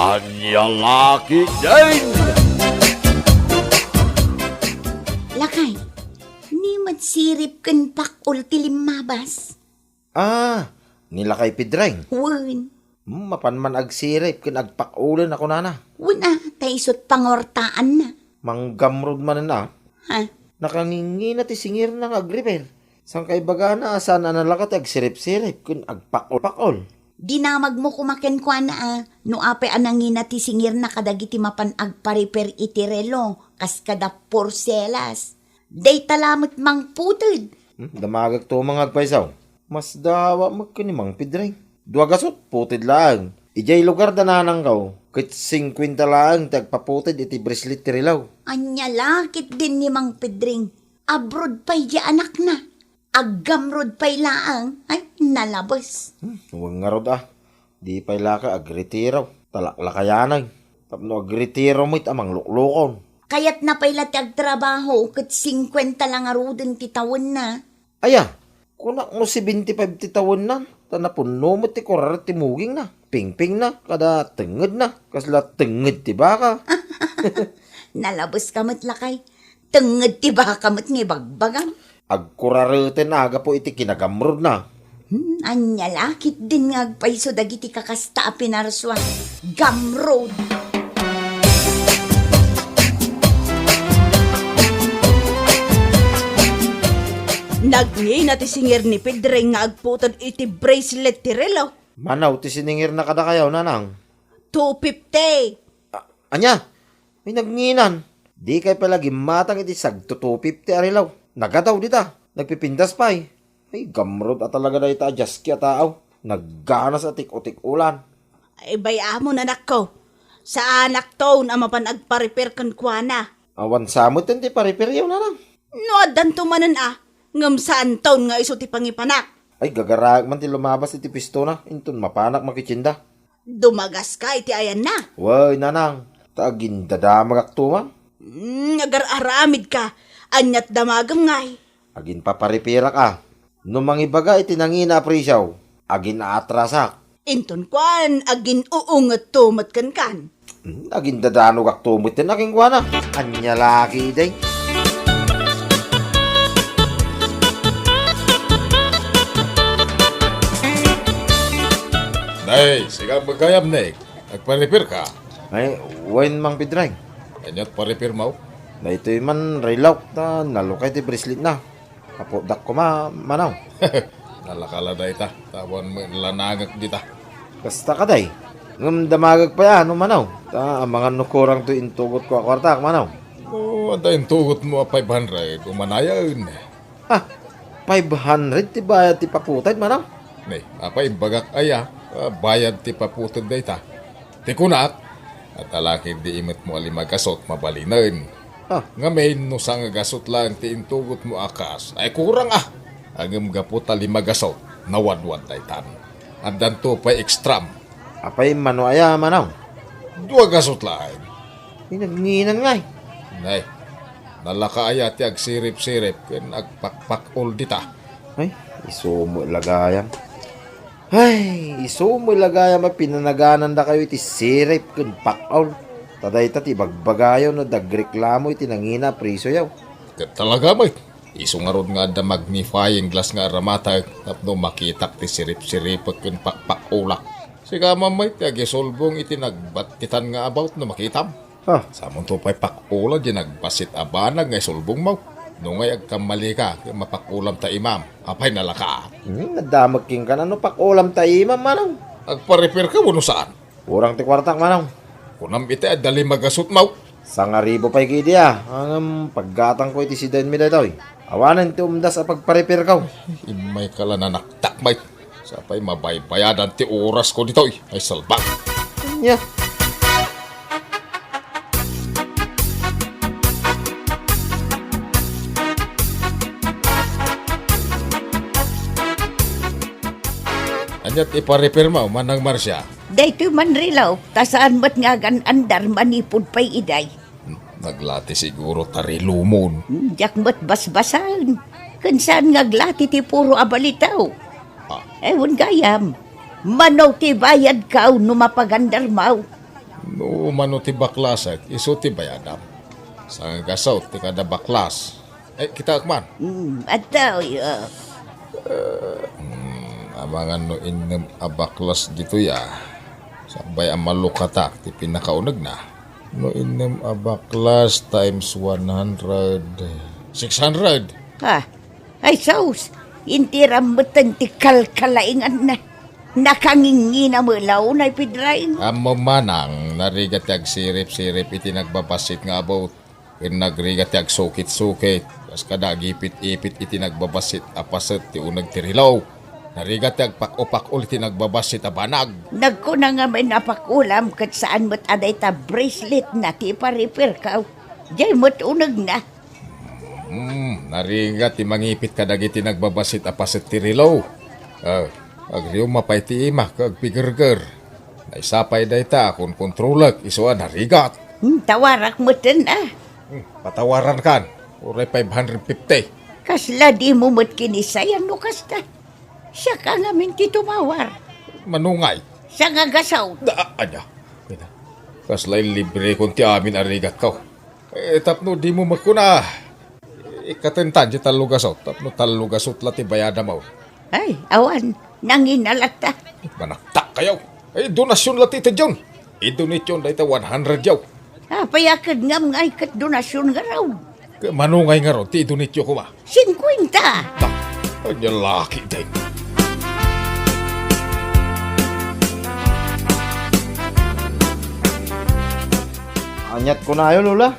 Anya laki din! Lakay, ni magsirip kan pakul tilimabas. Nila kay Pidrang. Wen, Mapanman agsirip kin agpakulan ako nana. wala, taisot pangortaan na. Manggamrod man na. Ha? Nakangingi na ti singir ng agriper. Sang kay baga na asan nalakat agsirip-sirip kin agpakol-pakol. Dinamag mo kumaken kwa na no ape anangin ti singir na kadagiti mapan agpariper itirelo kas kada porselas. Day talamot mang putod. Damagag to mga agpaisaw. Mas dawa magkanimang Pidrang. Dua gasot, putid lang. Ijay lugar dananang kaw. Kit 50 lang tagpaputid iti brislit tirilaw. Anya lakit din ni Mang Pedring. Abroad pa'y di anak na. Aggamrod pa'y laang. Ay, nalabas. Huwag nga rod Di pa'y laka agritiraw. Talaklakayanay. Tapno agritiraw mo't amang luklukon. Kaya't na pa'y latag trabaho kat 50 lang arudin titawon na. Aya, kunak mo si 25 titawon na. Tanapuno mo ti kurar ti muging na. Ping-ping na. Kada tenged na. Kasla tenged ti baka. Nalabas kamot lakay. Tenged ti ba kamot nga bagbagang. Agkurareten aga po iti kinagamrod na. Anya lakit din nga agpaiso dagiti kakasta a pinarswa. Gamroad. Nagngin na ti singir ni Pedring nga agputod iti bracelet ti relo. Manaw ti siningir na kada kayaw nanang. 250. Anya, may nagnginan. Di kay palagi matang iti sagto 250 arilaw. Nagadaw dita. Nagpipindas pa eh. Ay, gamrod at talaga na ita adjust kya tao. Nagganas at tik-utik ulan. Ay baya mo na ko. Sa anak to na mapan agpa-repair kan kuana. Awan samot ti paripiryaw nanang. No adan tumanan ngam saan taon nga iso ti pangipanak. Ay, gagarag man ti lumabas iti pisto na. Inton mapanak makichinda. Dumagas ka iti ayan na. Way, nanang. Taagin dadamag aktuman. Agar-aramid ka. Anyat damagam ngay. Agin paparipirak No mangibaga iti nangina aprisyaw. Agin aatrasak. Inton kwan agin uungat tumat kan. Agin dadanog aktumot din aking kuwana. Anya laki day. Nay, sigang magkayam nek. Nagpa-repair ka. Ay, wain mang Pidrang. Kanyat pa-repair mo. Na ito'y man railok na nalukay ti bracelet na. Kapodak ko manaw. Nalakala na ita. Tawan mo lanagak dita. Basta ka day. Ngam damagag pa yan, manaw. Ta, mga nukurang to intugot ko akwartak, manaw. O, antayin tugot mo 500. Umanayan. 500 ti bayad ti paputay, manaw. Nay, apay bagak aya. Bayad ti paputod na ita. Ti kunat. At alakid di imit mo alimagasot mabalinan. Ngamin no sang gasot lang ti intugot mo akas. Ay kurang Agam gapot alimagasot. Nawadwad daytan. Andan to pa ekstram. Apay mano aya, manaw. 2 gasot lang. Pinagninan ngay. Nay, nalakaaya ti agsirip-sirip ken agpakpakol dita. Ay, isumo lagayam. Ay, isumo lagayam pinanaganan da kayo iti sirip kun pakol. Taday ti bagbagayo no dagreklamo iti nangina priso yaw. Ket talaga may. Isungarod nga da magnifying glass nga aramata tapno makitak ti sirip-sirip kun pakpakulak. Siga mamay ti agisolbong iti nagbatitan nga about no makitam. Samon to pa'y pakula di nagbasit abanag ngay sulbong mo. No ngay agkamali ka, mapakulam ta imam. Apay nalaka. Nadamag king ka na no pakulam tayo, manaw. Agpa-repair ka mo saan? Urang ti kwartak, manaw. Kunam iti adali magasot mo. Sangaribo pa'y kidiya. Ang paggatang ko iti si Dan mi datoy. Awanan ti umdas a pagpa-repair ka. Imay kala na naktakmay. Sapay mabaybayadan ti oras ko dito. Ay salbang. Yeah. Anyat ipa-repair mo, manang Marsya. Daytoy man rilaw, tasaan ba't nga andar manipod pa'y iday. Naglati siguro tari lumon. Diyak ba't basbasan. Kansan nga glati ti puro abalitaw. Ewan gayam. Manaw ti bayad ka no mapagandar mau. No umano ti baklasag, iso ti bayadam. Sa gasaw, ti kada baklas. Kita akman. Ataw, Amangan no inem abaklas dito ya. Sabay ang malukatak, ti pinakaunag na. No inem abaklas times 100. 600. Ha? Ay, saus. Inti rambutan ti kalkalaingan na. Nakangingi na mulaw na ipidrain. Amo manang, narigat yag sirip-sirip iti nagbabasit nga about. Kaya nagrigat yag sukit-sukit. Kas kada gipit-ipit iti nagbabasit apaset ti unag tirilaw. Narigat yag pak-o-pak-ul iti nagbabasit abanag. Nagko na nga may napakulam kat saan mo't aday ta bracelet na ti pa-repair ka. Diyan mo't unag na. Narigat ti mangipit kadag iti nagbabasit apaset tirilaw. Agriyo mapay ti ima kag pigurger. Naisapay day ta kung kontrolak isuan narigat. Tawarak mo na. Patawaran kan. Uray 550. Kasla di mo mo't kinisayan no kasta. Siya ka ngamin ti tumawar. Manungay. Siya nga gasaw. Anya. Kaslay libre kung ti amin arigat ka. Tapno di mo makuna. Ikatentan di talugasot. Tapno talugasot lati bayada mo. Ay, awan. Nanginalata. Manaktak kayo. Donasyon lati ito dyan. I-donate yun dahil 100 yaw. Payakad ngam ngay kat donasyon nga raw. Manungay nga ron, ti i-donate yun ko ba? 50. Anya laki day. Anyat ko na ayo, Lola.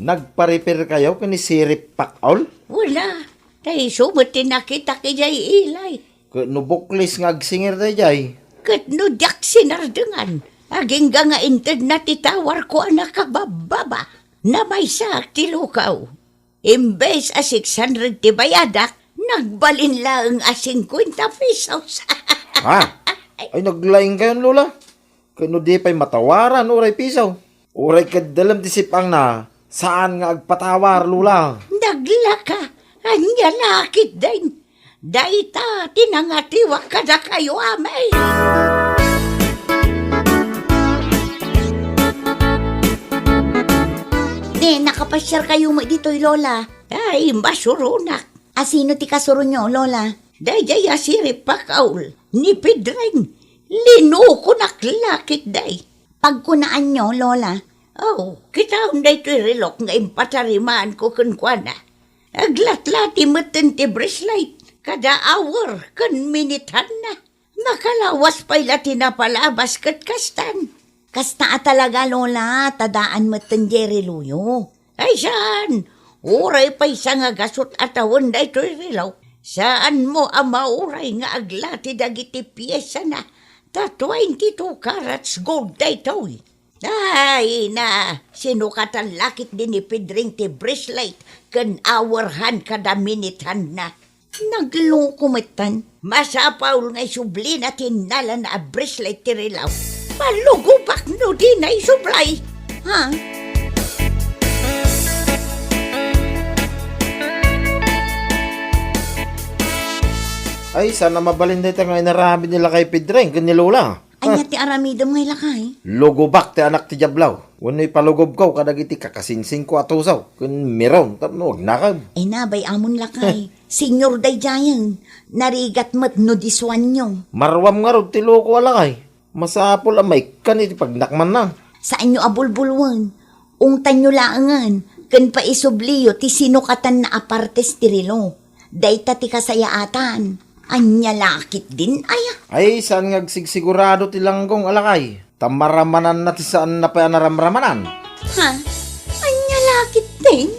Nagpa-repair kayo kani sirip pak-ol? Wala. Tay sumot nakita kay jay ilay. Nubuklis nga agsingir day jay. Kat no dak sinardengan. Aging nga inted na titawar ko anak kabababa. Na may sak tilukaw. Imbes a 600 ti bayadak, nagbalin lang a 50 pesos. Ha? Ay naglaing kayo, Lola. Kano di pa'y matawaran, uray pisaw. Uray kadalam disipang na, saan nga agpatawar, Lola? Naglaka, anya lakit din. Daita, tinangatiwa ka na kayo, amay. Nakapasyar kayo mo dito'y, Lola. Ay, masurunak. Sino ti kasuro nyo, Lola? Dayjay asirip pakaul. Ni Pedreng. Linuko naklakit day. Pagkunaan nyo, Lola. Oh, kita unday to'y relok nga impatarimaan ko kunkwana. Aglatlati matan ti bracelet. Kada hour, kan minitan na. Makalawas pa'y lati na palabas kat kastan. Kasta talaga, Lola. Tadaan matan Jerry Luyo. Ay, saan? Uray pa'y sa nga gasot atawan da ito'y rilaw. Saan mo ang mauray nga aglati dagiti piyesa na? Ta 22 carats gold da ito'y. Ay na, sinukatan lakit din ni Pedring ti bracelet kan hourhan kada minitan na. Naglukumitan, masapaul nga subli na tinala na bracelet ti rilaw. Palugubak no di na isublay. Ha? Ay, sana mabalin dito nga inarami nila kay Pedreng, kani Lola. Anya ti aramidom ngay lakay. Lugobak ti anak ti Jablaw. Wano'y palugob ko, kadagiti kakasinsing ko atusaw. Kun meron, tapno, wag nakab. Ay nabay amon lakay. Senyor day jayan. Narigat mat no diswan nyo. Marwam nga rod ti loko alakay. Masapol amay kan iti pagnakman na. Saan nyo abulbulwan? Ungtan nyo laangan. Kan pa isubliyo ti sinukatan na apartes tirilo. Dayta ti kasayaatan. Anya lakit din aya. Ay, saan nga sigurado ti langgong alakay. Tamaramanan na ti saan na pa naramramanan. Ha? Anya lakit din?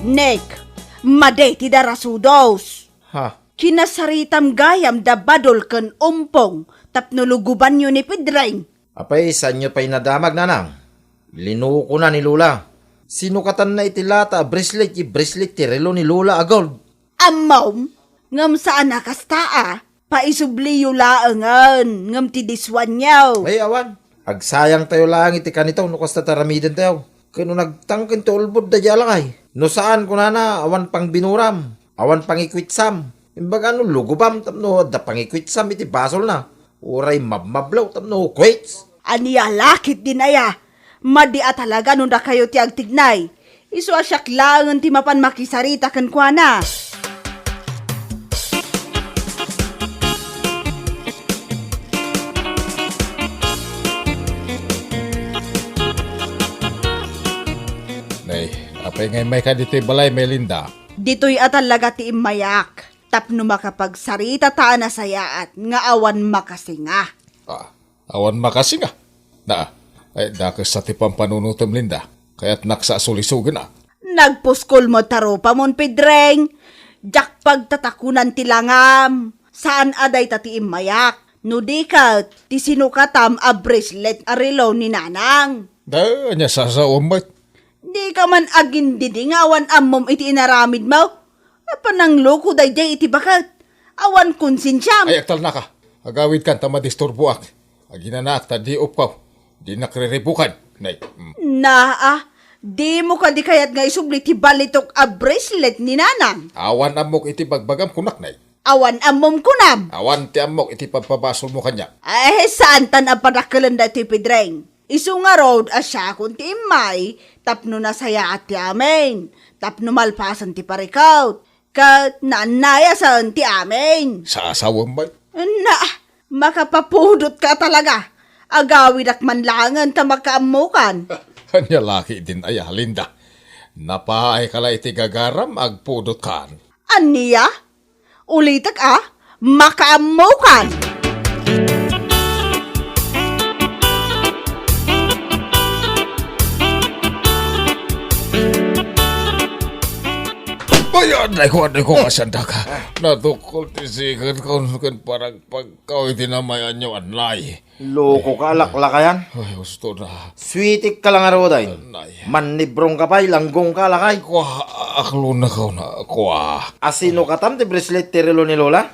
Nek, maday ti darasudos. Ha? Kinasaritam gayam da badol ken umpong tapno luguban nyo ni Pedreng. Apay, saan nyo pa'y nadamag nanang? Linuko na ni Lola. Sinukatan na itilata, bracelet ti relo ni Lola agol. Amaw, ngam saan nakastaa, paisubliyo laangan, ngam ti diswan nyaw. Ay, awan. Agsayang tayo lang iti kanito, nukas tataramidan tayo. Kano nagtangkin to ulbod da jalakay. No saan ko na awan pang binuram, awan pang ikwitsam. Imbaga lugubam tapno da pang ikwitsam iti basol na. Uray mabmablaw tapno quits. Aniya lakit din aya. Madia talaga nung na kayo ti agtignay. Iso asyak langan ti mapan makisarita kan kwa na. Nay, apay ngay may ka dito'y balay, Melinda. Dito'y atalaga ti imayak. Tapno makapagsarita ta na sayaat nga awan makasinga. Awan makasinga. Ay dakas sa ti pampanunutom, Linda. Kaya't naksasulisugan na. Nagpuskol mo taropa mon Pedreng. Jak pagtatakunan ti langam. Saan aday tati imayak? No di ka, ti sinukatam a bracelet a relo ni nanang. Da, anya sasawam ba't? Di ka man agin didingawan amom iti inaramid mo. Panang loko dayjay iti bakat. Awan konsensyam. Ay, aktal na ka. Agawid kan, tamadisturbo ak. Aginanak, tadi upaw. Di nakriribukan. Nay, Di mo ka di kayat nga isubli ti balitok a bracelet ni nanang. awan amok iti bagbagam kunak, nay. Awan amom kunam. Awan ti amok iti pagpabasol mo kanya. Ay, saan tan ang panakalan da ti Pedreng? Isu nga road asya kung ti imay, tapno na saya at ti amin. Tapno malpasan ti parikaut. Kat naanaya saan ti amin. Sasawam ba't? Makapapudot ka talaga. Agawid ak manlangan ta makaamukan. Kanya laki din ay Linda. Napaay kala iti gagaram agpudot kan. Aniya? Ulitak makaamukan. Ayan, ay ko kasanda ka. Natukol ti sikan kan parang pagkaw itinamayan nyo anlay. Loko ka, alaklakayan. Ay, gusto na. Sweetik ka lang araw day. Anay. Manibrong ka pa'y, langgong ka lakay. Kwa, aklo na ka na. Kwa. Asino ka tam, ti bracelet ti relo ni Lola?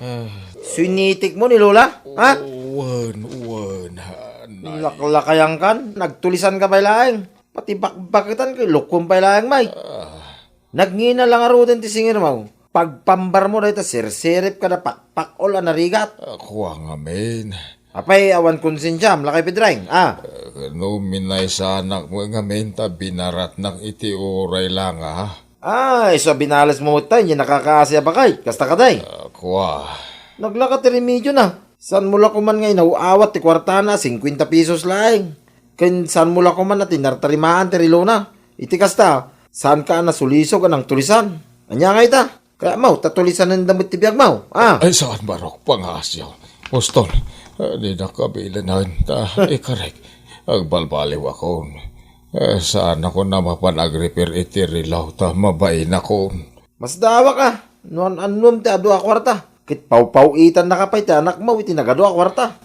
Sweetik mo ni Lola? Ha? Uwan. Anay. Laklakayan kan, nagtulisan ka pa'y laeng. Pati bakbakitan kay lukum pa'y laeng, may. Nagngina lang araw din ti singir mo. Pagpambar mo dahil ta sirsirip ka na pakpakol na narigat. Kwa nga, men. Apay, awan konsensyam, lakay Pedreng. No, minay sa anak mo nga, men, ta binarat ng iti oray lang, ha? So binalas mo tayo, hindi nakakaasya ba kay? Kasta ka day. Kwa. Naglakat ti remedyo na. San mula ko man ngay nauawat ti kwarta na, 50 pesos lang. Kin san mula ko man na tinartarimaan ti rilo na. Iti kasta, saan ka na suliso ka ng tulisan? Anya nga ita? Kaya mau, tatulisan ng damit ti biyag mau. Ay, saan barok pangasyaw? Poston, di na kabilanan ta, ikarek. Agbalbaliw ako. Saan ako na mapanag-repair iti rilaw ta, mabain ako. Mas dawa ka. Noon anum ti adu a kwarta. Kit pau-pau-itan na kapay ti anak mo iti nagadu a kwarta.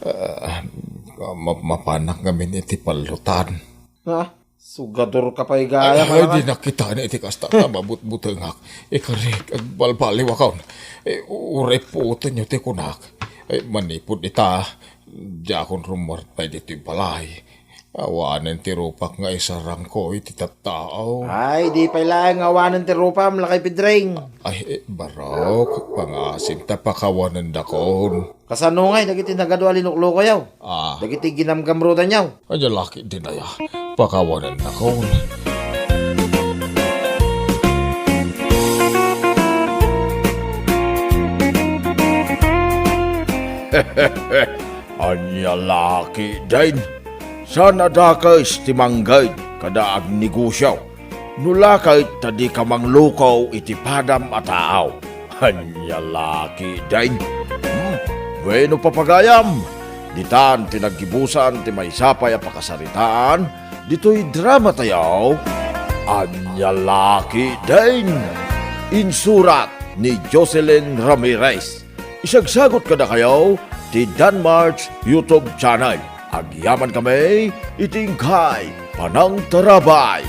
Mapanak ngamin iti palutan. Sugador ka pa'y gaya Ay, di nakita na iti kasta ta mabut-butengak. Ikarek, agbalbaliw ako. Uray puto nyo ti kunak. Manipod ita. Diakon rumor tayo dito yung balay. Awanan ti rupak nga isarang ko iti tattao. Ay, di pa'y lang awanan ti rupam, lakay Pedreng. Ay, barok. Pangasim ta pakawanan dakon. Kasano ngay, dagiti nagadwa linuklo ko yaw. Dagiti ginamgamrudan yaw. Ay, laki din aya. Pakawanan dakon. Anya laki din. Sana da ka istimanggay kada ag negosyo. Nula kay tadi ka manglukaw iti padam ataaw. Anya laki din. Bueno papagayam. Ditan tinagibusan ti may sapay a pakasaritaan. Dito'y drama tayaw. Anya laki din. Insurat ni Jocelyn Ramirez. Isagsagot ka na kayo ti Danmarks YouTube channel. Agyaman kami, itingkay, panang tarabay.